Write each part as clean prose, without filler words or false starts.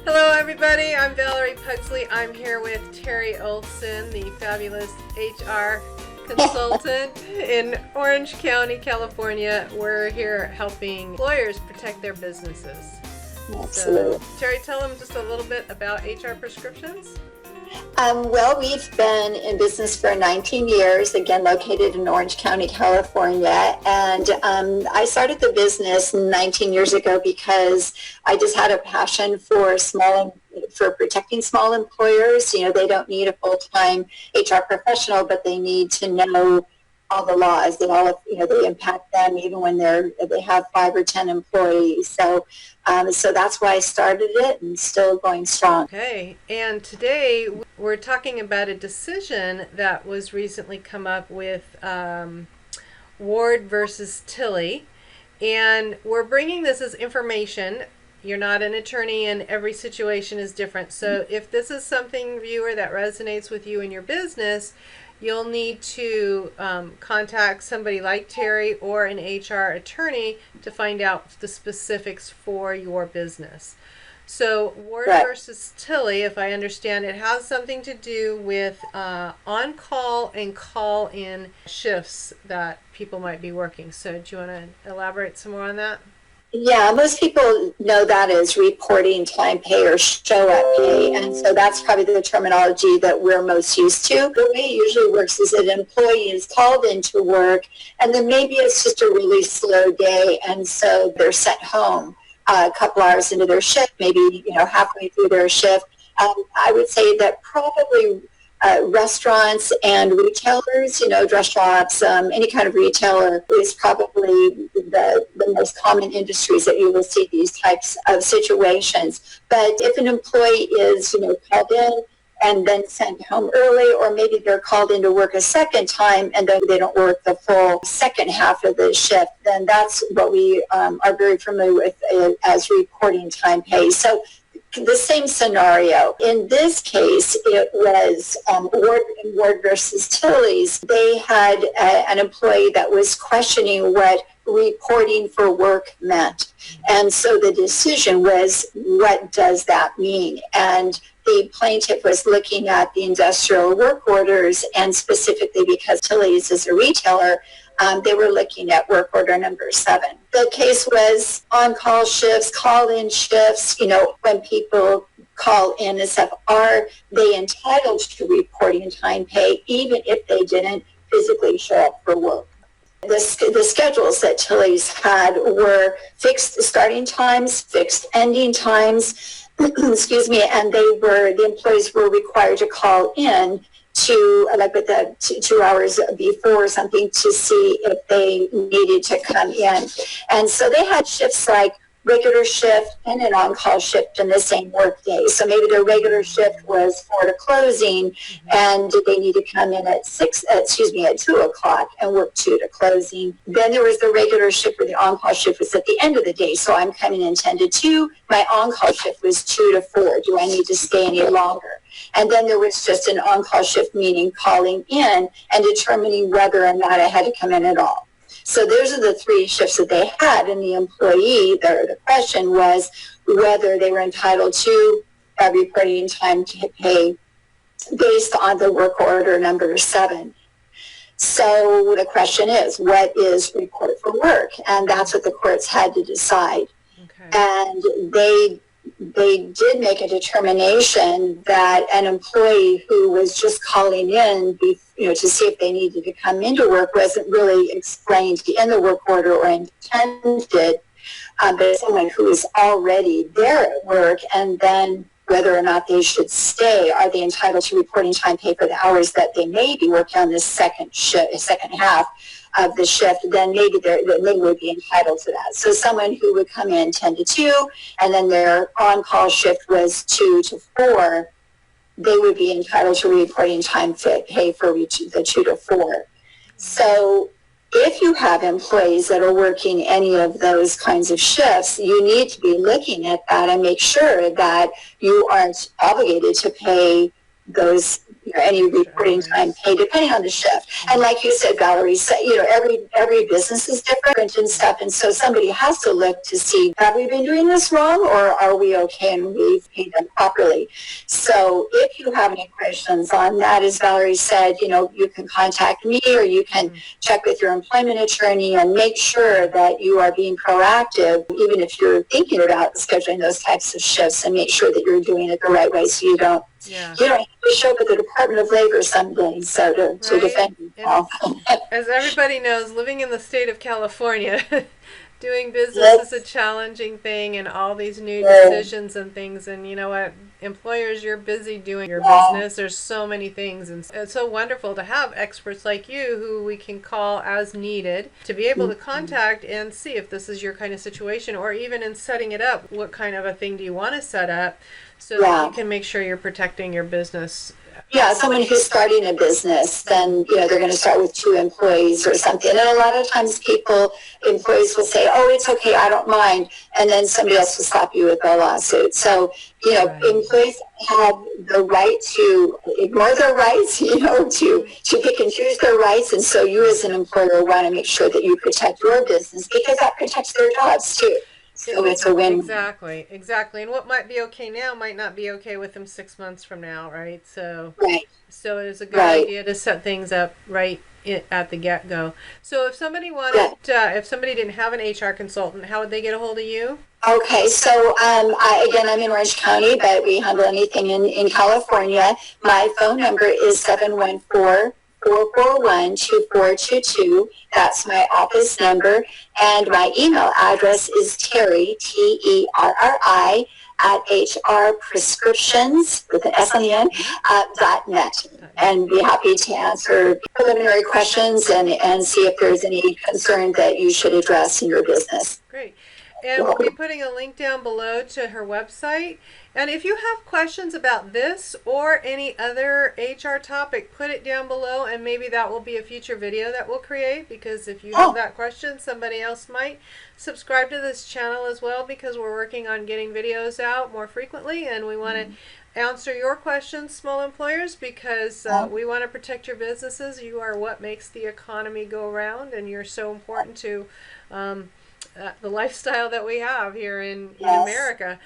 Hello everybody, I'm Valerie Pugsley. I'm here with Terri Olson, the fabulous HR consultant in Orange County, California. We're here helping employers protect their businesses. Absolutely. So, Terri, tell them just a little bit about HR prescriptions. Well, we've been in business for 19 years, again, located in Orange County, California. And I started the business 19 years ago because I just had a passion for protecting small employers. You know, they don't need a full-time HR professional, but they need to know all the laws that they impact them even when they have 5 or 10 employees. So that's why I started it and still going strong. Okay, and today we're talking about a decision that was recently come up with Ward versus Tilly, and we're bringing this as information. You're not an attorney and every situation is different. So if this is something, viewer, that resonates with you in your business, you'll need to contact somebody like Terri or an HR attorney to find out the specifics for your business. So Ward versus Tilly, if I understand it, has something to do with on-call and call-in shifts that people might be working. So do you want to elaborate some more on that? Yeah, most people know that as reporting time pay or show-up pay, and so that's probably the terminology that we're most used to. The way it usually works is that an employee is called into work, and then maybe it's just a really slow day, and so they're sent home a couple hours into their shift, maybe halfway through their shift. I would say that probably restaurants and retailers, dress shops, any kind of retailer is probably the most common industries that you will see these types of situations. But if an employee is, called in and then sent home early, or maybe they're called into work a second time and then they don't work the full second half of the shift, then that's what we are very familiar with as reporting time pay. So the same scenario. In this case, it was Ward versus Tilly's. They had an employee that was questioning what reporting for work meant. And so the decision was, what does that mean? And the plaintiff was looking at the industrial work orders, and specifically because Tilly's is a retailer, they were looking at work order number 7. The case was on-call shifts, call-in shifts. When people call in and stuff, are they entitled to reporting time pay even if they didn't physically show up for work? The schedules that Tilly's had were fixed starting times, fixed ending times, excuse me, and the employees were required to call in to, like with the 2 hours before or something, to see if they needed to come in. And so they had shifts like regular shift and an on-call shift in the same work day. So maybe their regular shift was 4 to closing, and they need to come in at 2 o'clock and work 2 to closing. Then there was the regular shift, where the on-call shift was at the end of the day. So I'm coming in 10 to 2. My on-call shift was 2 to 4. Do I need to stay any longer? And then there was just an on-call shift, meaning calling in and determining whether or not I had to come in at all. So those are the 3 shifts that they had, and the employee, the question was whether they were entitled to reporting time to pay based on the work order number 7. So the question is, what is report for work? And that's what the courts had to decide. Okay. And they did make a determination that an employee who was just calling in, to see if they needed to come into work, wasn't really explained in the work order or intended, but someone who is already there at work, and then whether or not they should stay, are they entitled to reporting time pay for the hours that they may be working on this second half of the shift, then maybe they would be entitled to that. So someone who would come in 10 to 2, and then their on-call shift was 2 to 4, they would be entitled to reporting time pay for the 2 to 4. So if you have employees that are working any of those kinds of shifts, you need to be looking at that and make sure that you aren't obligated to pay those any reporting time pay, depending on the shift. And like you said, Valerie, every business is different and stuff. And so somebody has to look to see, have we been doing this wrong, or are we okay and we've paid them properly? So if you have any questions on that, as Valerie said, you can contact me, or you can check with your employment attorney and make sure that you are being proactive, even if you're thinking about scheduling those types of shifts, and make sure that you're doing it the right way, so you don't have to show up at the Department of Labor someday to defend yourself. As everybody knows, living in the state of California, doing business is a challenging thing, and all these new decisions and things. And you know what? Employers, you're busy doing your business. There's so many things, and it's so wonderful to have experts like you who we can call as needed to be able to contact and see if this is your kind of situation, or even in setting it up, what kind of a thing do you want to set up so that you can make sure you're protecting your business. Yeah, someone who's starting a business, then, they're going to start with 2 employees or something. And a lot of times employees will say, oh, it's okay, I don't mind. And then somebody else will slap you with a lawsuit. So, employees have the right to ignore their rights, to pick and choose their rights. And so you as an employer want to make sure that you protect your business, because that protects their jobs too. So it's a win. Exactly. And what might be okay now might not be okay with them 6 months from now, right? So it is a good idea to set things up right at the get-go. So if somebody wanted, if somebody didn't have an HR consultant, how would they get a hold of you? Okay, so I'm in Orange County, but we handle anything in California. My phone number is 714-441-2422. That's my office number. And my email address is Terri, Terri, at hrprescriptions, with an S on the end, .net. And be happy to answer preliminary questions and see if there's any concern that you should address in your business. Great. And we'll be putting a link down below to her website. And if you have questions about this or any other HR topic, put it down below, and maybe that will be a future video that we'll create, because if you have that question, somebody else might. Subscribe to this channel as well, because we're working on getting videos out more frequently, and we want to answer your questions, small employers, because we want to protect your businesses. You are what makes the economy go round, and you're so important to the lifestyle that we have here in America,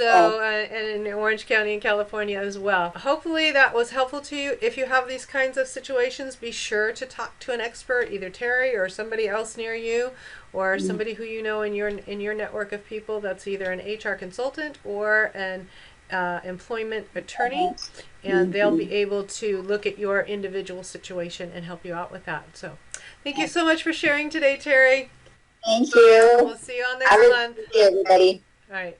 and in Orange County and California as well. Hopefully that was helpful to you. If you have these kinds of situations, be sure to talk to an expert, either Terri or somebody else near you, or somebody who you know in your network of people that's either an HR consultant or an employment attorney, and they'll be able to look at your individual situation and help you out with that. So thank you so much for sharing today, Terri. Thank you. We'll see you on next month. Everybody. All right.